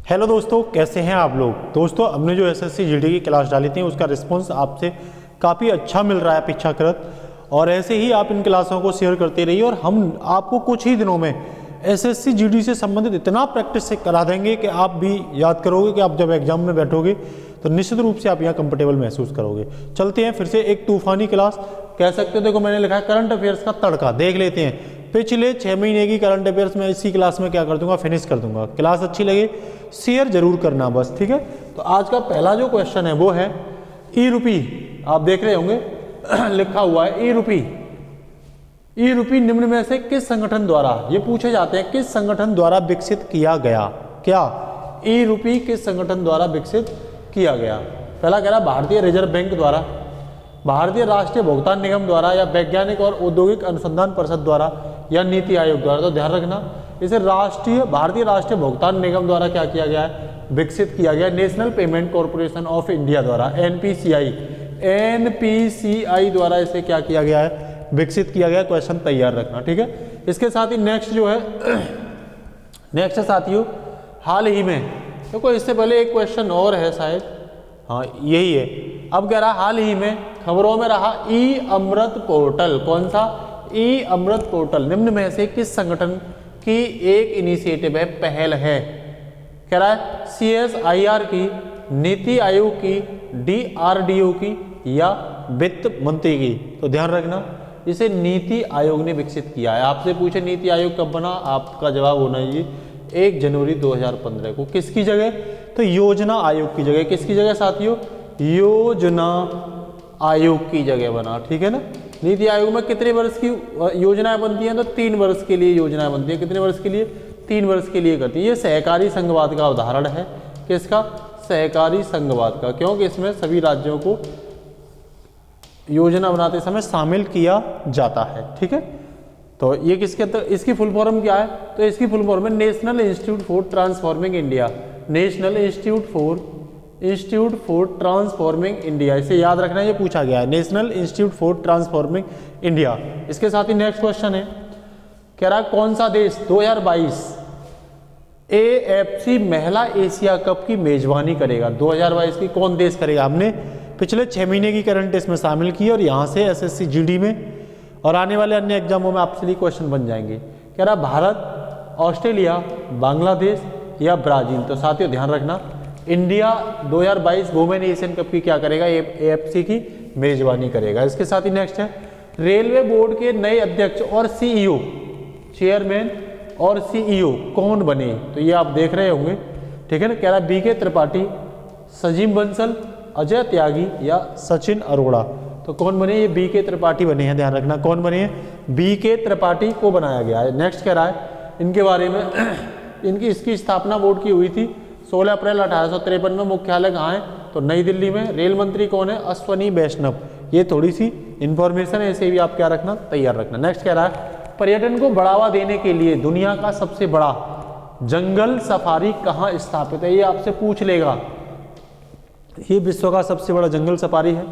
Hello दोस्तों, कैसे हैं आप लोग। दोस्तों, हमने जो एसएससी जीडी की क्लास डाली थी उसका रिस्पांस आपसे काफ़ी अच्छा मिल रहा है अपेक्षाकृत, और ऐसे ही आप इन क्लासों को शेयर करते रहिए और हम आपको कुछ ही दिनों में एसएससी जीडी से संबंधित इतना प्रैक्टिस से करा देंगे कि आप भी याद करोगे कि आप जब एग्जाम में बैठोगे तो निश्चित रूप से आप यहाँ कंफर्टेबल महसूस करोगे। चलते हैं फिर से एक तूफानी क्लास कह सकते हो। देखो, मैंने लिखा है करंट अफेयर्स का तड़का। देख लेते हैं पिछले 6 महीने की करंट अफेयर्स में इसी क्लास में क्या कर दूंगा, फिनिश कर दूंगा। क्लास अच्छी लगे शेयर जरूर करना बस, ठीक है। तो आज का पहला जो क्वेश्चन है वो है ई रूपी। आप देख रहे होंगे लिखा हुआ है ई रूपी। ई रूपी निम्न में से किस संगठन द्वारा, ये पूछे जाते हैं, किस संगठन द्वारा विकसित किया गया। क्या ई रूपी किस संगठन द्वारा विकसित किया गया। पहला कह रहा भारतीय रिजर्व बैंक द्वारा, भारतीय राष्ट्रीय भुगतान निगम द्वारा, या वैज्ञानिक और औद्योगिक अनुसंधान परिषद द्वारा, या नीति आयोग द्वारा। तो ध्यान रखना, इसे भारतीय राष्ट्रीय भुगतान निगम द्वारा क्या किया गया है, विकसित किया गया। National payment corporation of India द्वारा, एनपीसीआई द्वारा इसे क्या किया गया है, विकसित किया गया। क्वेश्चन तैयार रखना, ठीक है। इसके साथ ही नेक्स्ट जो है नेक्स्ट साथियों, हाल ही में देखो, इससे पहले एक क्वेश्चन और है शायद, हाँ यही है। अब कह रहा हाल ही में खबरों में रहा ई अमृत पोर्टल। कौन सा, ई अमृत पोर्टल निम्न में से किस संगठन की एक इनिशिएटिव है, पहल है। कह रहा है CSIR की, नीति आयोग की, DRDO की, या वित्त मंत्री की। तो ध्यान रखना, इसे नीति आयोग ने विकसित किया है। आपसे पूछे नीति आयोग कब बना, आपका जवाब होना चाहिए 1 जनवरी 2015 को। किसकी जगह, तो योजना आयोग की जगह। किसकी जगह साथियों, योजना आयोग की जगह बना, ठीक है ना। नीति आयोग में कितने वर्ष की योजनाएं बनती हैं, तो 3 वर्ष के लिए योजनाएं बनती हैं। कितने वर्ष के लिए, 3 वर्ष के लिए करती है। ये सहकारी संघवाद का उदाहरण है। किसका, सहकारी संघवाद का, क्योंकि इसमें सभी राज्यों को योजना बनाते समय शामिल किया जाता है, ठीक है। तो ये किसके अंदर, इसकी फुल फॉर्म क्या है, तो इसकी फुल फॉर्म है national institute for transforming India. National institute for transforming India, इसे याद रखना, ये पूछा गया है, national institute for transforming India. इसके साथ ही नेक्स्ट क्वेश्चन है, कह रहा है कौन सा देश 2022 AFC महिला एशिया कप की मेजबानी करेगा। 2022 की कौन देश करेगा। हमने पिछले 6 महीने की करंट इसमें शामिल की और यहाँ से एसएससी जीडी में और आने वाले अन्य एग्जामों में आपसे लिए क्वेश्चन बन जाएंगे। कह रहा भारत, ऑस्ट्रेलिया, बांग्लादेश, या ब्राजील। तो साथियों ध्यान रखना, इंडिया 2022 वुमेन एशियन कप की क्या करेगा, AFC की मेजबानी करेगा। इसके साथ ही नेक्स्ट है रेलवे बोर्ड के नए अध्यक्ष और CEO, चेयरमैन और CEO कौन बने। तो ये आप देख रहे होंगे, ठीक है ना। कह रहा BK त्रिपाठी, सजीव बंसल, अजय त्यागी, या सचिन अरोड़ा। तो कौन बने, ये BK त्रिपाठी बने हैं। ध्यान रखना, कौन बने हैं, BK त्रिपाठी को बनाया गया है। नेक्स्ट कह रहा है इनके बारे में इसकी स्थापना बोर्ड की हुई थी 16 अप्रैल 1853 में। मुख्यालय कहाँ है, तो नई दिल्ली में। रेल मंत्री कौन है, अश्वनी वैष्णव। ये थोड़ी सी इंफॉर्मेशन है, इसे भी आप क्या रखना, तैयार रखना। नेक्स्ट कह रहा है पर्यटन को बढ़ावा देने के लिए दुनिया का सबसे बड़ा जंगल सफारी कहाँ स्थापित है। ये आपसे पूछ लेगा, ये विश्व का सबसे बड़ा जंगल सफारी है।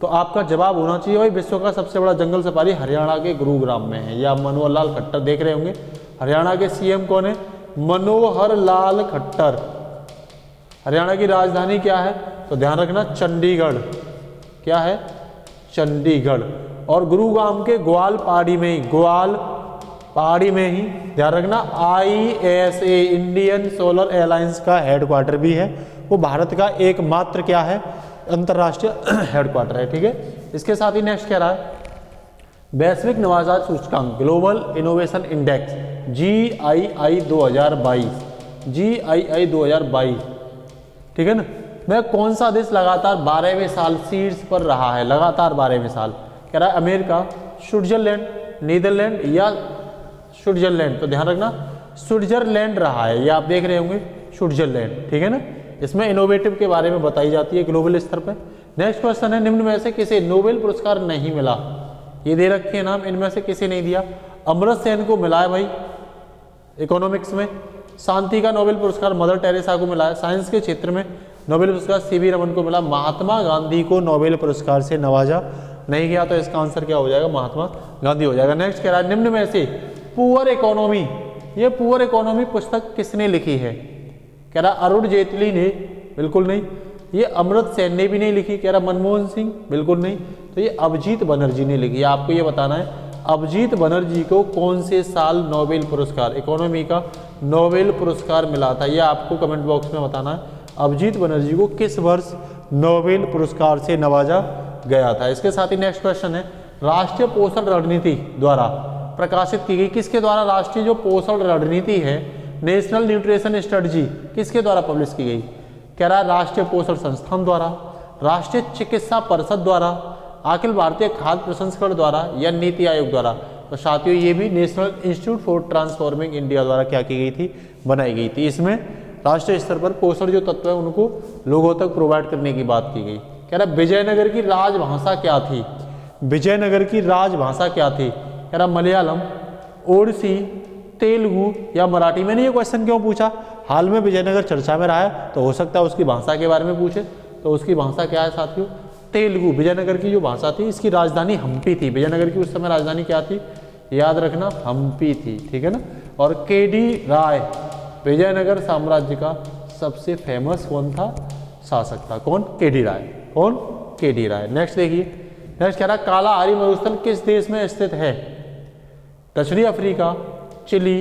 तो आपका जवाब होना चाहिए भाई, विश्व का सबसे बड़ा जंगल सफारी हरियाणा के गुरुग्राम में है। या मनोहर लाल खट्टर देख रहे होंगे। हरियाणा के CM कौन है, मनोहर लाल खट्टर। हरियाणा की राजधानी क्या है, तो ध्यान रखना चंडीगढ़। क्या है, चंडीगढ़। और गुरुग्राम के ग्वालपाड़ी में ही ध्यान रखना ISA, इंडियन सोलर एलायंस का हेडक्वार्टर भी है। वो भारत का एकमात्र क्या है, अंतरराष्ट्रीय हेडक्वार्टर है, ठीक है। इसके साथ ही नेक्स्ट कह रहा है वैश्विक नवाचार सूचकांक, ग्लोबल इनोवेशन इंडेक्स, GII 2022, ठीक है ना। मैं कौन सा देश लगातार 12वें साल शीर्ष पर रहा है, लगातार 12वें साल। कह रहा है अमेरिका, स्विट्जरलैंड, नीदरलैंड, या स्विट्जरलैंड। तो ध्यान रखना स्विट्जरलैंड रहा है। ये आप देख रहे होंगे स्विट्जरलैंड, ठीक है ना। इसमें इनोवेटिव के बारे में बताई जाती है ग्लोबल स्तर पे। नेक्स्ट क्वेश्चन है निम्न में से किसे नोबेल पुरस्कार नहीं मिला। ये दे रखे हैं नाम, इनमें से किसे नहीं दिया। अमर्त्य सेन को मिला है भाई इकोनॉमिक्स में। शांति का नोबेल पुरस्कार मदर टेरेसा को मिला है। साइंस के क्षेत्र में नोबेल पुरस्कार CV रमन को मिला। महात्मा गांधी को नोबेल पुरस्कार से नवाजा नहीं गया। तो इसका आंसर क्या हो जाएगा, महात्मा गांधी हो जाएगा। नेक्स्ट कह रहा है निम्न में से पुअर इकोनॉमी, ये पुअर इकोनॉमी पुस्तक किसने लिखी है। कह रहा अरुण जेटली ने, बिल्कुल नहीं। ये अमृत सेन ने भी नहीं लिखी, कह रहा मनमोहन सिंह, बिल्कुल नहीं। तो ये अभिजीत बनर्जी ने लिखी। आपको ये बताना है अभिजीत बनर्जी को कौन से साल नोबेल पुरस्कार, इकोनॉमी का नोबेल पुरस्कार मिला था, ये आपको कमेंट बॉक्स में बताना है। अभिजीत बनर्जी को किस वर्ष नोबेल पुरस्कार से नवाजा गया था। इसके साथ ही नेक्स्ट क्वेश्चन है, राष्ट्रीय पोषण रणनीति द्वारा प्रकाशित की गई, किसके द्वारा राष्ट्रीय जो पोषण रणनीति है, नेशनल न्यूट्रिशन स्ट्रेटजी, किसके द्वारा पब्लिश की गई। कह रहा है राष्ट्रीय पोषण संस्थान द्वारा, राष्ट्रीय चिकित्सा परिषद द्वारा, अखिल भारतीय खाद्य प्रसंस्करण द्वारा या नीति आयोग द्वारा। तो साथियों ये भी national institute for transforming India द्वारा क्या की गई थी, बनाई गई थी। इसमें राष्ट्रीय स्तर पर पोषण जो तत्व है उनको लोगों तक प्रोवाइड करने की बात की गई। कह रहा विजयनगर की राजभाषा क्या थी, विजयनगर की राजभाषा क्या थी। कह रहा मलयालम, ओडिसी, तेलुगु या मराठी। मैंने ये क्वेश्चन क्यों पूछा, हाल में विजयनगर चर्चा में रहा है तो हो सकता है उसकी भाषा के बारे में पूछे। तो उसकी भाषा क्या है साथियों, तेलुगु। विजयनगर की जो भाषा थी, इसकी राजधानी हम्पी थी। विजयनगर की उस समय राजधानी क्या थी, याद रखना हम्पी थी, ठीक है ना। और केडी राय विजयनगर साम्राज्य का सबसे फेमस कौन था, शासक था। कौन, केडी राय। कौन, केडी राय। नेक्स्ट देखिए, नेक्स्ट कह रहा कालाहारी मरुस्थल किस देश में स्थित है, दक्षिणी अफ्रीका, चिली,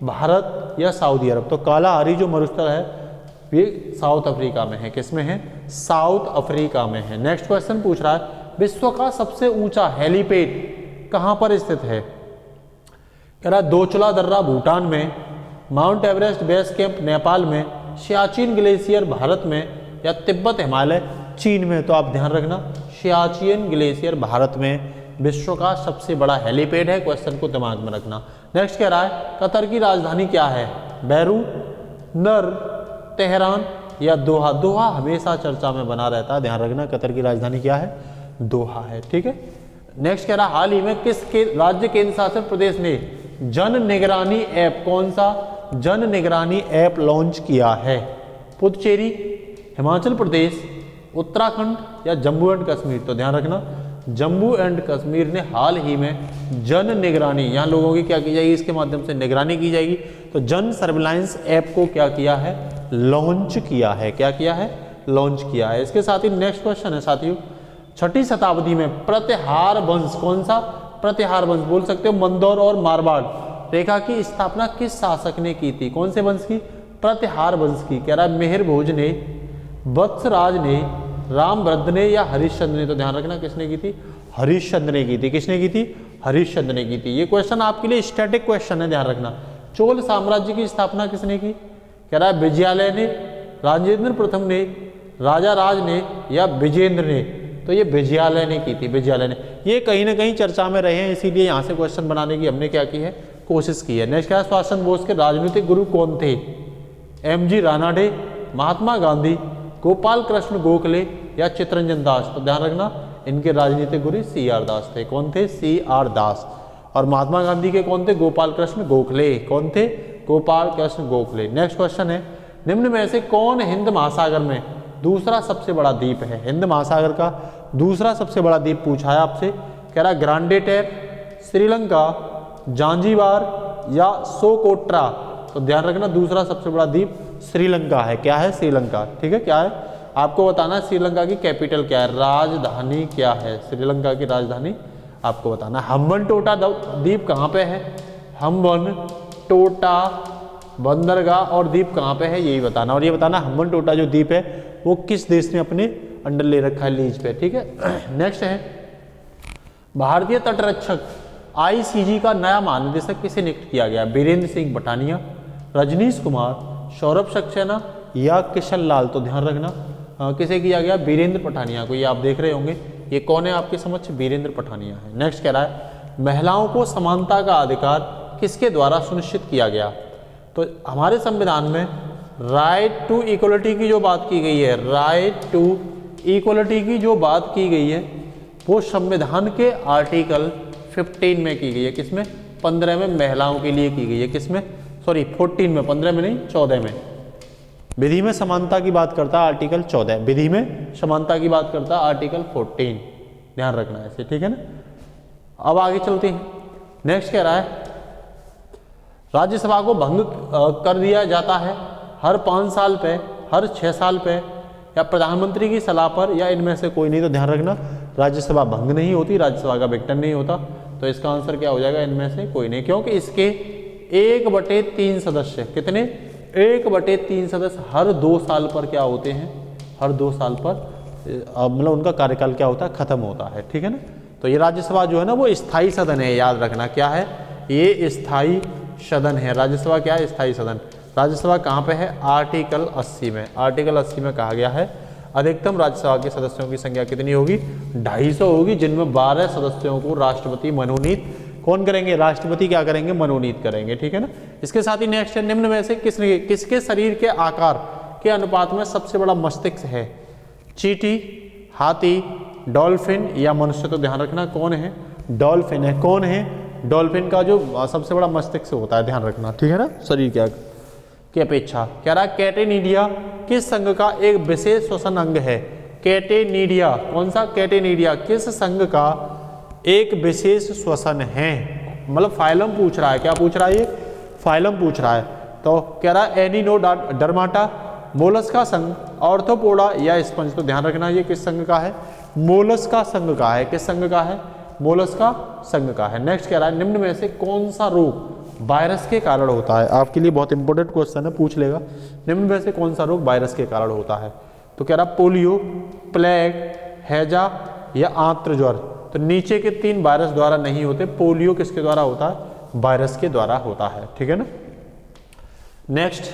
भारत या सऊदी अरब। तो कालाहारी जो मरुस्थल है ये साउथ अफ्रीका में है। किस में है, साउथ अफ्रीका में है। नेक्स्ट क्वेश्चन पूछ रहा है विश्व का सबसे ऊंचा हेलीपैड कहां पर स्थित है। कह रहा दोचला दर्रा भूटान में, mount Everest base camp Nepal में, सियाचिन ग्लेशियर भारत में या तिब्बत हिमालय चीन में। तो आप ध्यान रखना सियाचिन ग्लेशियर भारत में विश्व का सबसे बड़ा हेलीपैड है। क्वेश्चन को दिमाग में रखना। नेक्स्ट कह रहा है कतर की राजधानी क्या है, बैरूत, नर, तेहरान या दोहा। दोहा हमेशा चर्चा में बना रहता है, ध्यान रखना कतर की राजधानी क्या है, दोहा है, ठीक है। नेक्स्ट कह रहा हाल ही में किस के राज्य केंद्र शासित प्रदेश ने जन निगरानी ऐप, कौन सा जन निगरानी ऐप लॉन्च किया है, पुदुचेरी, हिमाचल प्रदेश, उत्तराखंड या जम्मू एंड कश्मीर। तो ध्यान रखना जम्मू एंड कश्मीर ने हाल ही में जन निगरानी, यहाँ लोगों की क्या की जाएगी, इसके माध्यम से निगरानी की जाएगी। तो जन सर्विलांस ऐप को क्या किया है, लॉन्च किया है। क्या किया है, लॉन्च किया है। इसके साथ ही नेक्स्ट क्वेश्चन है साथियों, 6ठी शताब्दी में प्रतिहार वंश, कौन सा प्रतिहार वंश बोल सकते हो, मंदौर और मारवाड़ रेखा की स्थापना किस शासक ने की थी। कौन से वंश की, प्रतिहार वंश की। कह रहा है मेहर भोज ने, वत्सराज ने, रामभद्र ने या हरिश्चंद्र ने। तो ध्यान रखना किसने की थी, हरिश्चंद्र ने की थी। किसने की थी, हरिश्चंद्र ने की थी। ये क्वेश्चन आपके लिए स्टैटिक क्वेश्चन है, ध्यान रखना। चोल साम्राज्य की स्थापना किसने की, कह रहा है विजयालय ने, राजेंद्र प्रथम ने, राजा राज ने या विजेंद्र ने। तो ये विजयालय ने की थी, विजयालय ने। ये कहीं ना कहीं चर्चा में रहे हैं, इसीलिए यहाँ से क्वेश्चन बनाने की हमने क्या की है, कोशिश की है। नेक्स्ट क्या है, सुभाष चंद्र बोस के राजनीतिक गुरु कौन थे, MG रानाडे, महात्मा गांधी, गोपाल कृष्ण गोखले या चित्तरंजन दास। तो ध्यान रखना इनके राजनीतिक गुरु CR दास थे। कौन थे, CR दास। और महात्मा गांधी के कौन थे, गोपाल कृष्ण गोखले। कौन थे, गोपाल कृष्ण गोखले। नेक्स्ट क्वेश्चन है, निम्न में से कौन हिंद महासागर में दूसरा सबसे बड़ा द्वीप है। हिंद महासागर का दूसरा सबसे बड़ा द्वीप पूछा है आपसे। कह रहा ग्रांडे टैप, श्रीलंका, जांजीबार या सोकोट्रा। तो ध्यान रखना दूसरा सबसे बड़ा द्वीप श्रीलंका है। क्या है, श्रीलंका, ठीक है। क्या है, आपको बताना है श्रीलंका की कैपिटल क्या है, राजधानी क्या है, श्रीलंका की राजधानी आपको बताना। हम्बन टोटा द्वीप कहाँ पे है, हम्बन टोटा बंदरगाह और द्वीप कहाँ पे है, यही बताना। और ये बताना हम्बन टोटा जो द्वीप है वो किस देश ने अपने अंडर ले रखा है, लीज पे, ठीक है। नेक्स्ट है, भारतीय तटरक्षक ICG का नया महानिदेशक किसे नियुक्त किया गया, वीरेंद्र सिंह पठानिया, रजनीश कुमार, सौरभ सक्सेना या किशन लाल। तो ध्यान रखना किसे किया गया, वीरेंद्र पठानिया को। ये आप देख रहे होंगे, ये कौन है आपके समक्ष, वीरेंद्र पठानिया है। नेक्स्ट कह रहा है महिलाओं को समानता का अधिकार किसके द्वारा सुनिश्चित किया गया। तो हमारे संविधान में राइट टू इक्वलिटी की जो बात की गई है, राइट टू इक्वलिटी की जो बात की गई है वो संविधान के आर्टिकल 15 में की गई है। किसमें, 15 में महिलाओं के लिए की गई है। किसमें, सॉरी 14 में, 15 में नहीं 14 में। विधि में समानता की बात करता है आर्टिकल 14, विधि में समानता की बात करता है आर्टिकल 14। ध्यान रखना ऐसे, ठीक है ना। अब आगे चलते हैं। नेक्स्ट कह रहा है राज्यसभा को भंग कर दिया जाता है हर 5 साल पे, हर 6 साल पे, या प्रधानमंत्री की सलाह पर, या इनमें से कोई नहीं। तो ध्यान रखना राज्यसभा भंग नहीं होती, राज्यसभा का विघटन नहीं होता। तो इसका आंसर क्या हो जाएगा, इनमें से कोई नहीं, क्योंकि इसके 1/3 सदस्य, कितने, 1/3 सदस्य हर 2 साल पर क्या होते हैं, हर 2 साल पर मतलब उनका कार्यकाल क्या होता है, खत्म होता है, ठीक है ना। तो ये राज्यसभा जो है ना वो स्थायी सदन है, याद रखना क्या है, ये स्थायी सदन है। राज्यसभा क्या है, स्थायी सदन। राज्यसभा कहाँ पे है, आर्टिकल 80 में। आर्टिकल 80 में कहा गया है अधिकतम राज्यसभा के सदस्यों की संख्या कितनी होगी, 250 होगी, जिनमें 12 सदस्यों को राष्ट्रपति मनोनीत कौन करेंगे, राष्ट्रपति क्या करेंगे, मनोनीत करेंगे, ठीक है ना। इसके साथ ही नेक्स्ट है, निम्न में से किसके शरीर के आकार के अनुपात में सबसे बड़ा मस्तिष्क है, चींटी, हाथी, डॉल्फिन या मनुष्य। तो ध्यान रखना कौन है, डॉल्फिन है। कौन है, डॉल्फिन का जो सबसे बड़ा मस्तिष्क होता है, ध्यान रखना, ठीक है ना, शरीर क्या की अपेक्षा। कह रहा कैटेनिडिया किस संघ का एक विशेष श्वसन अंग है, कैटेनिडिया, कौन सा, कैटेनिडिया किस संघ का एक विशेष श्वसन है, मतलब फाइलम पूछ रहा है, क्या पूछ रहा है, ये फाइलम पूछ रहा है। तो कह रहा है एनिनोडर्माटा, मोलस्का संघ, ऑर्थोपोडा या स्पंज। तो ध्यान रखना ये किस संघ का है, मोलस्का संघ का है। किस संघ का है, मोलस्का संघ का है। नेक्स्ट कह रहा है निम्न में से कौन सा रोग वायरस के कारण होता है, आपके लिए बहुत इंपॉर्टेंट क्वेश्चन है, पूछ लेगा, निम्न में से कौन सा रोग वायरस के कारण होता है। तो कह रहा पोलियो, प्लेग, हैजा या आंत्र ज्वर। तो नीचे के 3 वायरस द्वारा नहीं होते, पोलियो किसके द्वारा होता है, वायरस के द्वारा होता है, ठीक है ना। नेक्स्ट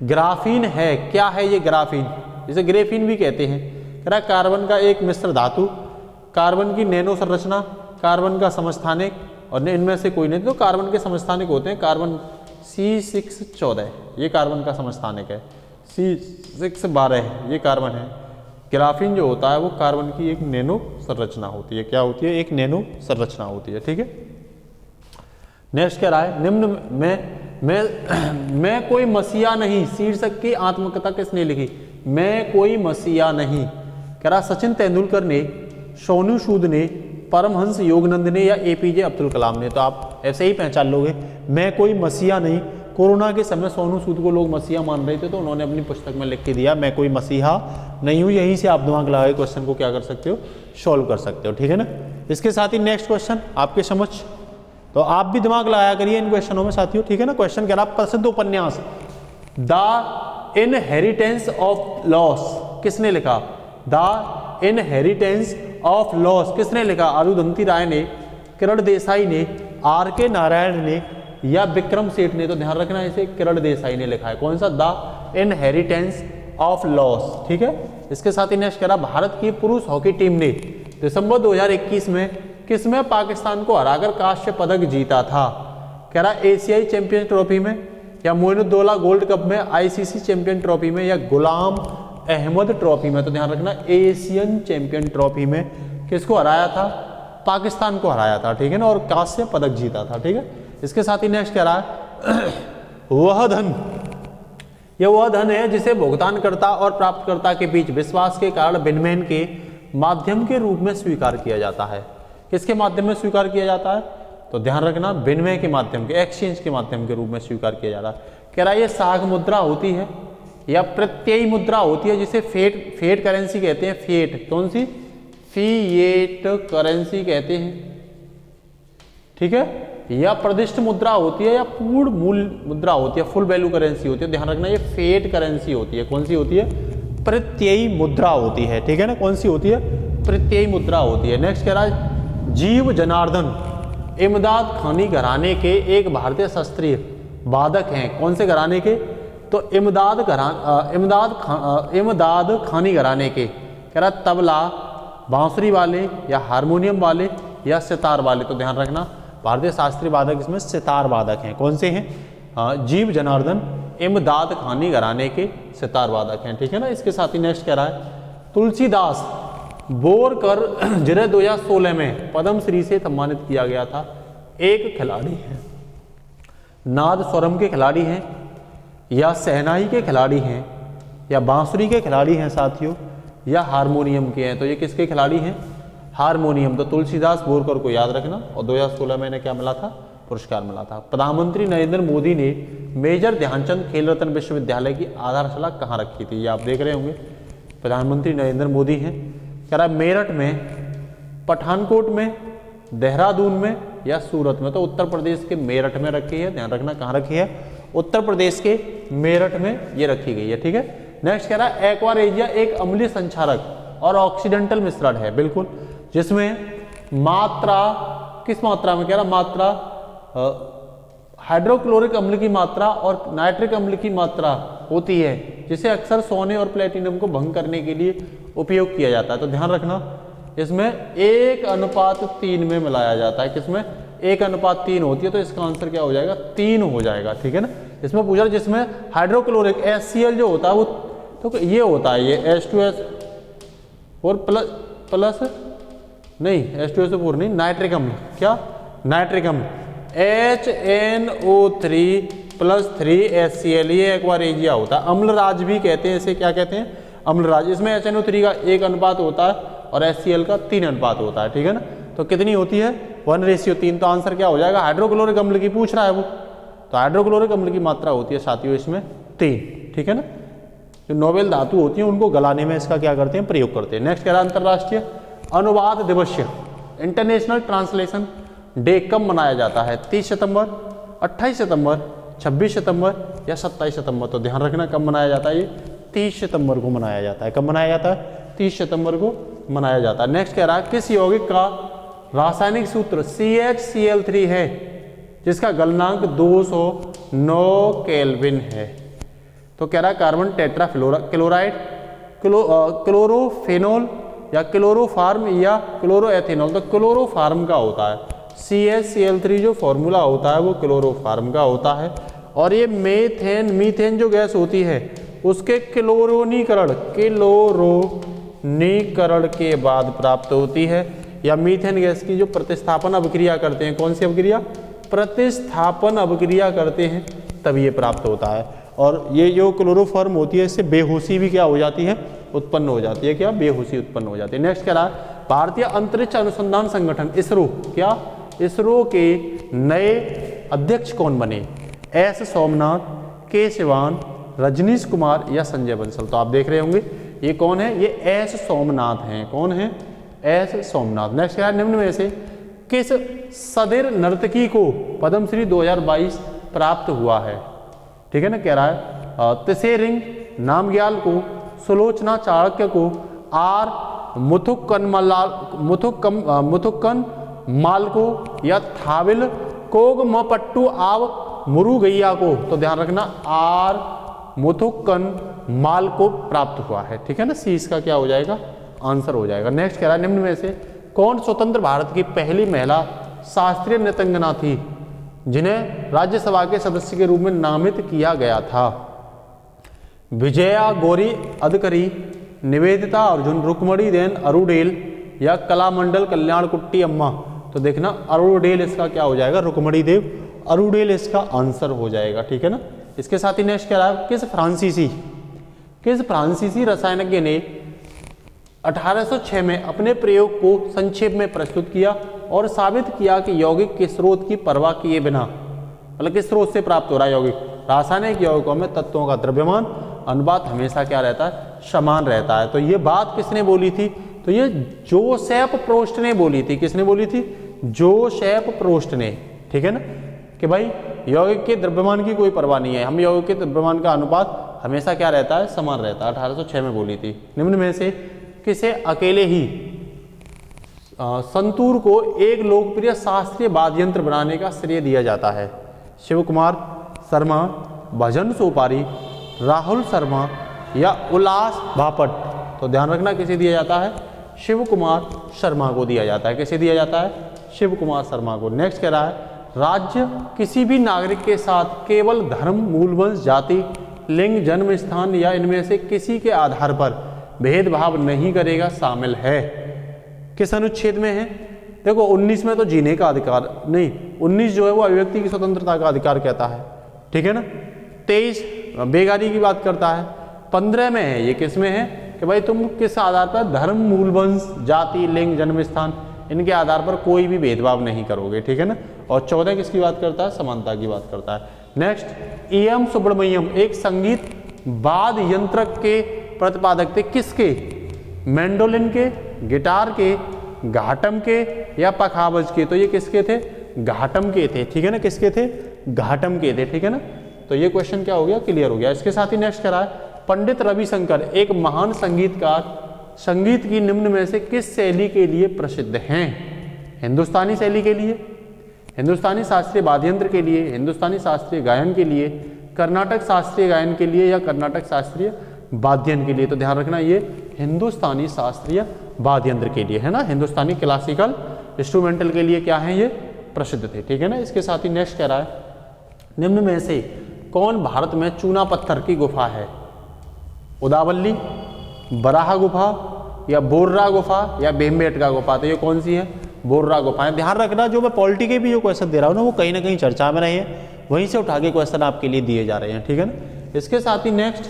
ग्राफीन है, क्या है ये ग्राफीन, इसे ग्रेफीन भी कहते हैं। कह रहा कार्बन का एक मिश्र धातु, कार्बन की नैनो संरचना, कार्बन का समस्थानिक, और इनमें से कोई नहीं। तो कार्बन के समस्थानिक होते हैं, कार्बन C614 ये कार्बन का समस्थानिक है, C612 ये कार्बन है। ग्राफीन जो होता है वो कार्बन की एक नैनो संरचना होती है, क्या होती है, एक नैनो संरचना होती है, ठीक है। नेक्स्ट कह रहा है निम्न मैं कोई मसीहा नहीं, शीर्षक की आत्मकथा किसने लिखी, मैं कोई मसीहा नहीं। कह रहा सचिन तेंदुलकर ने, सोनू सूद ने, परमहंस योगानंद ने या APJ अब्दुल कलाम ने। तो आप ऐसे ही पहचान लोगे, मैं कोई मसीहा नहीं। कोरोना के समय सोनू सूद को लोग मसीहा मान रहे थे, तो उन्होंने अपनी पुस्तक में लिख के दिया मैं कोई मसीहा नहीं हूँ। यहीं से आप दिमाग लगा के क्वेश्चन को क्या कर सकते हो, सॉल्व कर सकते हो, ठीक है ना। इसके साथ ही नेक्स्ट क्वेश्चन आपके समझ, तो आप भी दिमाग लगाया करिए इन क्वेश्चनों में साथियों, ठीक है ना। क्वेश्चन कह रहा प्रसिद्ध उपन्यास द इनहेरिटेंस ऑफ लॉस किसने लिखा, द इनहेरिटेंस ऑफ लॉस किसने लिखा, अरुंधति राय ने, किरण देसाई ने, RK नारायण ने या विक्रम सेठ ने। तो ध्यान रखना इसे किरण देसाई ने लिखा है। कौन सा, द इनहेरिटेंस ऑफ लॉस, ठीक है। इसके साथ ही नेक्स्ट कह रहा भारत की पुरुष हॉकी टीम ने दिसंबर 2021 में किसमें पाकिस्तान को हराकर कांस्य पदक जीता था। कह रहा एशियाई चैंपियन ट्रॉफी में, या मोइनुद्दौला गोल्ड कप में, ICC चैंपियन ट्रॉफी में, या गुलाम अहमद ट्रॉफी में। तो ध्यान रखना एशियन चैंपियन ट्रॉफी में किसको हराया था, पाकिस्तान को हराया था, ठीक है ना, और कांस्य पदक जीता था, ठीक है। इसके साथ ही नेक्स्ट कह रहा है वह धन, यह वह धन है जिसे भुगतानकर्ता और प्राप्तकर्ता के बीच विश्वास के कारण विनिमय के माध्यम के रूप में स्वीकार किया जाता है। किसके माध्यम में स्वीकार किया जाता है, तो ध्यान रखना विनिमय के माध्यम के, एक्सचेंज के माध्यम के रूप में स्वीकार किया जाता है। कह रहा है ये साख मुद्रा होती है या प्रत्ययी मुद्रा होती है, जिसे फेट करेंसी कहते हैं। फेट कौन सी, फिएट करेंसी कहते हैं, ठीक है। या प्रदिष्ट मुद्रा होती है या पूर्ण मूल मुद्रा होती है, फुल वैल्यू करेंसी होती है। ध्यान रखना ये फेट करेंसी होती है। कौन सी होती है, प्रत्ययी मुद्रा होती है, ठीक है ना। कौन सी होती है, प्रत्ययी मुद्रा होती है। नेक्स्ट कह रहा है जीव जनार्दन इमदाद खानी घराने के एक भारतीय शास्त्रीय वादक हैं। कौन से घराने के, तो इमदाद खानी घराने के। कह रहा तबला, बांसुरी वाले या हारमोनियम वाले या सितार वाले। तो ध्यान रखना भारतीय शास्त्रीय वादक इसमें सितार वादक हैं। कौन से हैं, जीव जनार्दन इमदाद खानी घराने के सितार वादक हैं, ठीक है ना। इसके साथ ही नेक्स्ट कह रहा है तुलसीदास बोरकर जिन्हें 2016 में पद्मश्री से सम्मानित किया गया था, एक खिलाड़ी हैं, नाद स्वरम के खिलाड़ी हैं, या शहनाई के खिलाड़ी हैं, या बांसुरी के खिलाड़ी हैं साथियों, या हारमोनियम के हैं। तो ये किसके खिलाड़ी हैं, हारमोनियम। तो तुलसीदास बोरकर को याद रखना। और 2016 में इन्हें क्या मिला था, पुरस्कार मिला था। प्रधानमंत्री नरेंद्र मोदी ने मेजर ध्यानचंद खेल रत्न विश्वविद्यालय की आधारशिला कहाँ रखी थी? ये आप देख रहे होंगे, प्रधानमंत्री नरेंद्र मोदी हैं। कह रहा है मेरठ में, पठानकोट में, देहरादून में या सूरत में? तो उत्तर प्रदेश के मेरठ में रखी है, ध्यान रखना कहाँ रखी है, उत्तर प्रदेश के मेरठ में ये रखी गई है, ठीक है। नेक्स्ट कह रहा है एक्वारेजिया एक अम्लीय संक्षारक और ऑक्सीडेंटल मिश्रण है, बिल्कुल, जिसमें मात्रा, किस मात्रा में? कह रहा मात्रा हाइड्रोक्लोरिक अम्ल की मात्रा और नाइट्रिक अम्ल की मात्रा होती है, जिसे अक्सर सोने और प्लेटिनम को भंग करने के लिए उपयोग किया जाता है। तो ध्यान रखना इसमें 1:3 में मिलाया जाता है। किसमें? 1:3 होती है, तो इसका आंसर क्या हो जाएगा? 3 हो जाएगा, ठीक है ना। इसमें पूछा जिसमें हाइड्रोक्लोरिक HCl जो होता है वो, तो ये होता है, ये H2S और प्लस नहीं, H2SO4 नहीं, नाइट्रिक अम्ल, क्या? नाइट्रिक अम्ल HNO3+3 HCl, ये एक्वारेजिया होता है। अम्लराज भी कहते हैं इसे, क्या कहते हैं? अम्लराज। इसमें HNO3 का 1 अनुपात होता है और HCl का 3 अनुपात होता है, ठीक है ना। तो कितनी होती है? 1:3। तो आंसर क्या हो जाएगा? हाइड्रोक्लोरिक अम्ल की पूछ रहा है वो, तो हाइड्रोक्लोरिक अम्ल की मात्रा होती है साथियों इसमें 3, ठीक है ना। जो नोबेल धातु होती है उनको गलाने में इसका क्या करते हैं? प्रयोग करते हैं। नेक्स्ट कह रहा है अंतर्राष्ट्रीय अनुवाद दिवस, इंटरनेशनल ट्रांसलेशन डे कब मनाया जाता है? 30 सितंबर, 28 सितंबर, 26 सितंबर या 27 सितंबर? तो ध्यान रखना कब मनाया जाता है? ये 30 सितंबर को मनाया जाता है। कब मनाया जाता है? 30 सितंबर को मनाया जाता है। नेक्स्ट कह रहा है किस यौगिक का रासायनिक सूत्र CHCl3 है जिसका गलनांक 209 केल्विन है? तो कह रहा है कार्बन टेट्राक्लोराइड, क्लोरोफेनॉल या क्लोरोफार्म या क्लोरोएथेनॉल? तो क्लोरोफार्म का होता है। CHCl3 जो फॉर्मूला होता है वो क्लोरोफार्म का होता है। और ये मीथेन जो गैस होती है उसके क्लोरोनीकरण के बाद प्राप्त होती है, या मीथेन गैस की जो प्रतिस्थापन अभिक्रिया करते हैं, कौन सी अभिक्रिया? प्रतिस्थापन अभिक्रिया करते हैं, तब ये प्राप्त होता है। और ये जो क्लोरोफॉर्म होती है इससे बेहोशी भी क्या हो जाती है? उत्पन्न हो जाती है। क्या? बेहोशी उत्पन्न हो जाती है। नेक्स्ट कह रहा है भारतीय अंतरिक्ष अनुसंधान संगठन इसरो, क्या? इसरो के नए अध्यक्ष कौन बने? S सोमनाथ, K सिवान, रजनीश कुमार या संजय बंसल? तो आप देख रहे होंगे ये कौन है? ये S सोमनाथ हैं। कौन है? S सोमनाथ। नेक्स्ट क्या है? निम्न में से किस सदीर नर्तकी को पद्मश्री 2022 प्राप्त हुआ है? ठीक है ना। कह रहा है तिसेरिंग नामग्याल को, सुलोचना चाणक्य को, R मुथुक्कन माल को या थाविल कोगमपट्टू आव मुरुगैया को? तो ध्यान रखना R मुथुक्कन माल को प्राप्त हुआ है, ठीक है ना। सी इसका क्या हो जाएगा? आंसर हो जाएगा। नेक्स्ट कह रहा है निम्न में से कौन स्वतंत्र भारत की पहली महिला शास्त्रीय नृत्यांगना थी जिन्हें राज्यसभा के सदस्य के रूप में नामित किया गया था? विजया गौरी अदकरी, निवेदिता अर्जुन, रुक्मणी देन अरुडेल या कलामंडल कल्याण कुट्टी अम्मा? तो देखना अरुडेल इसका क्या हो जाएगा? रुक्मणी देव अरुडेल इसका आंसर हो जाएगा, ठीक है ना। इसके साथ ही नेक्स्ट कह रहा है किस फ्रांसीसी रसायनज्ञ ने 1806 में अपने प्रयोग को संक्षेप में प्रस्तुत किया और साबित किया कि यौगिक के स्रोत की परवाह किए बिना, मतलब किस स्रोत से प्राप्त हो रहा है यौगिक? रासायनिक यौगिकों में तत्वों का द्रव्यमान अनुपात हमेशा क्या रहता है? समान रहता है। तो ये बात किसने बोली थी? तो ये जोसेफ प्रोस्ट ने बोली थी। किसने बोली थी? जोसेफ प्रोस्ट ने, ठीक है ना। कि भाई यौगिक के द्रव्यमान की कोई परवाह नहीं है, हम यौगिक के द्रव्यमान का अनुपात हमेशा क्या रहता है? समान रहता है। 1806 में बोली थी। निम्न में से किसे अकेले ही संतूर को एक लोकप्रिय शास्त्रीय वाद्य यंत्र बनाने का श्रेय दिया जाता है? शिव कुमार शर्मा, भजन सोपारी, राहुल शर्मा या उल्लास बापट? तो ध्यान रखना किसे दिया जाता है? शिव कुमार शर्मा को दिया जाता है। किसे दिया जाता है? शिव कुमार शर्मा को। नेक्स्ट कह रहा है राज्य किसी भी नागरिक के साथ केवल धर्म, मूलवंश, जाति, लिंग, जन्म स्थान या इनमें से किसी के आधार पर भेदभाव नहीं करेगा शामिल है? किस अनुच्छेद में है? देखो 19 में तो जीने का अधिकार नहीं, 19 जो है वो अभिव्यक्ति की स्वतंत्रता का अधिकार कहता है, ठीक है ना। 23 बेगारी की बात करता है। 15 में है, ये किस में है कि भाई तुम किस आधार पर धर्म, मूलवंश, जाति, लिंग, जन्म स्थान इनके आधार पर कोई भी भेदभाव नहीं करोगे, ठीक है ना। और 14 किसकी बात करता है? समानता की बात करता है। नेक्स्ट एम सुब्रमण्यम एक संगीत वाद्य यंत्र के प्रतिपादक थे, किसके? मैंडोलिन के, गिटार के, घाटम के या पखावज के? तो ये किसके थे? घाटम के थे, ठीक है ना, किसके थे? घाटम के थे, ठीक है ना। तो ये क्वेश्चन क्या हो गया? क्लियर हो गया। इसके साथ ही नेक्स्ट करा है पंडित रविशंकर एक महान संगीतकार संगीत की निम्न में से किस शैली के लिए प्रसिद्ध हैं? हिंदुस्तानी शैली के लिए, हिंदुस्तानी शास्त्रीय वाद्य यंत्र के लिए, हिंदुस्तानी शास्त्रीय गायन के लिए, कर्नाटक शास्त्रीय गायन के लिए या कर्नाटक शास्त्रीय वाद्यन के लिए? तो ध्यान रखना ये हिंदुस्तानी शास्त्रीय वाद्य यंत्र के लिए है ना, हिंदुस्तानी क्लासिकल इंस्ट्रूमेंटल के लिए क्या है ये? प्रसिद्ध थे, ठीक है ना। इसके साथ ही नेक्स्ट कह रहा है निम्न में से कौन भारत में चूना पत्थर की गुफा है? उदावली, बराह गुफा या बोर्रा गुफा या भीमबेटका गुफा? तो ये कौन सी है? बोर्रा गुफा है। ध्यान रखना जो मैं पॉलिटी के भी जो क्वेश्चन दे रहा हूँ ना वो कहीं ना कहीं चर्चा में रहे हैं, वहीं से उठा के क्वेश्चन आपके लिए दिए जा रहे हैं, ठीक है ना। इसके साथ ही नेक्स्ट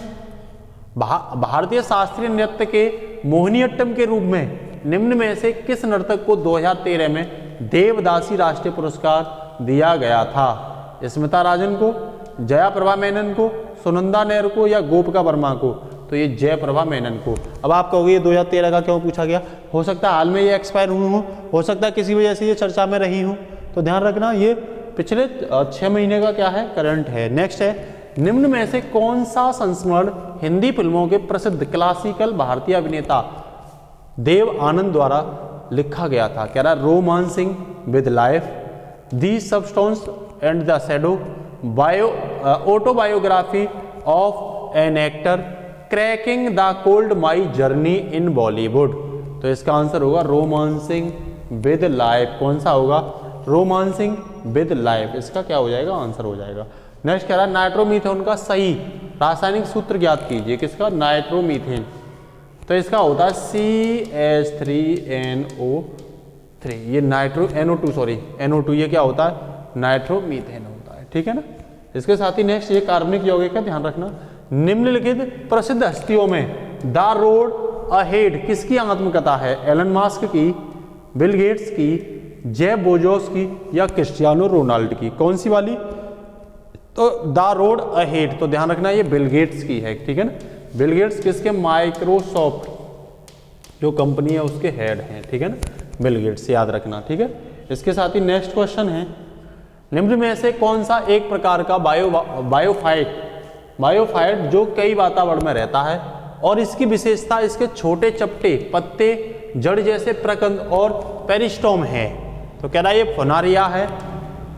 भारतीय शास्त्रीय नृत्य के मोहिनीअट्टम के रूप में निम्न में से किस नर्तक को 2013 में देवदासी राष्ट्रीय पुरस्कार दिया गया था? स्मिता राजन को, जयाप्रभा मेनन को, सुनंदा नेर को या गोपिका वर्मा को? तो ये जयप्रभा मेनन को। अब आप कहोगे ये 2013 का क्यों पूछा गया? हो सकता है हाल में ये एक्सपायर हुई हो सकता है किसी वजह से ये चर्चा में रही हो, तो ध्यान रखना ये पिछले 6 महीने का क्या है? करंट है। नेक्स्ट है निम्न में से कौन सा संस्मरण हिंदी फिल्मों के प्रसिद्ध क्लासिकल भारतीय अभिनेता देव आनंद द्वारा लिखा गया था? कह रहा है romancing with life, the substance and the shadow, autobiography of an actor, cracking the cold my journey in Bollywood? तो इसका आंसर होगा रोमांसिंग विद लाइफ। कौन सा होगा? Romancing with life. इसका क्या हो जाएगा? आंसर हो जाएगा। नेक्स्ट कह रहा है नाइट्रोमीथेन का सही रासायनिक सूत्र ज्ञात कीजिए। किसका? नाइट्रोमीथेन। तो इसका होता है CH3NO3। ये NO2 ये क्या होता है? नाइट्रोमीथेन होता है, ठीक है ना। इसके साथ ही नेक्स्ट ये कार्बनिक यौगिक का ध्यान रखना। निम्नलिखित प्रसिद्ध हस्तियों में द रोड अहेड किसकी आत्मकथा है? एलन मास्क की, बिल गेट्स की, जेफ बेजोस की या क्रिस्टियानो रोनाल्डो की? कौन सी वाली? तो द रोड अहेड, तो ध्यान रखना ये बिल गेट्स की है, ठीक है ना। बिल गेट्स किसके? माइक्रोसॉफ्ट जो कंपनी है उसके हेड हैं, ठीक है ना, बिल गेट्स, याद रखना, ठीक है। इसके साथ ही नेक्स्ट क्वेश्चन है निम्न में से कौन सा एक प्रकार का बायोफाइट जो कई वातावरण में रहता है और इसकी विशेषता इसके छोटे चपटे पत्ते, जड़ जैसे प्रकंद और पेरिस्टोम है? तो कह रहा है ये फुनारिया है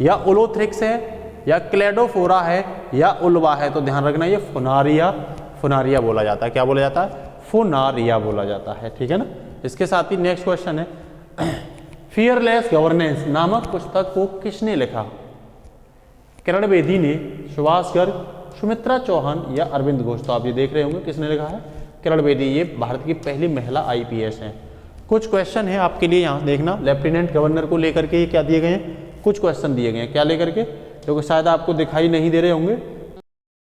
या ओलोथ्रिक्स है या क्लेडोफोरा है या उल्वा है? तो ध्यान रखना ये फुनारिया बोला जाता है। क्या बोला जाता है? फुनारिया बोला जाता है, ठीक है ना। इसके साथ ही नेक्स्ट क्वेश्चन है फियरलेस गवर्नेंस नामक पुस्तक को किसने लिखा? किरण बेदी ने, सुभाष गर्ग, सुमित्रा चौहान या अरविंद घोष? तो आप ये देख रहे होंगे किसने लिखा है? किरण बेदी। ये भारत की पहली महिला IPS हैं। कुछ क्वेश्चन है आपके लिए यहाँ देखना, लेफ्टिनेंट गवर्नर को लेकर के ये क्या दिए गए हैं? कुछ क्वेश्चन दिए गए हैं, क्या लेकर के? क्योंकि शायद आपको दिखाई नहीं दे रहे होंगे।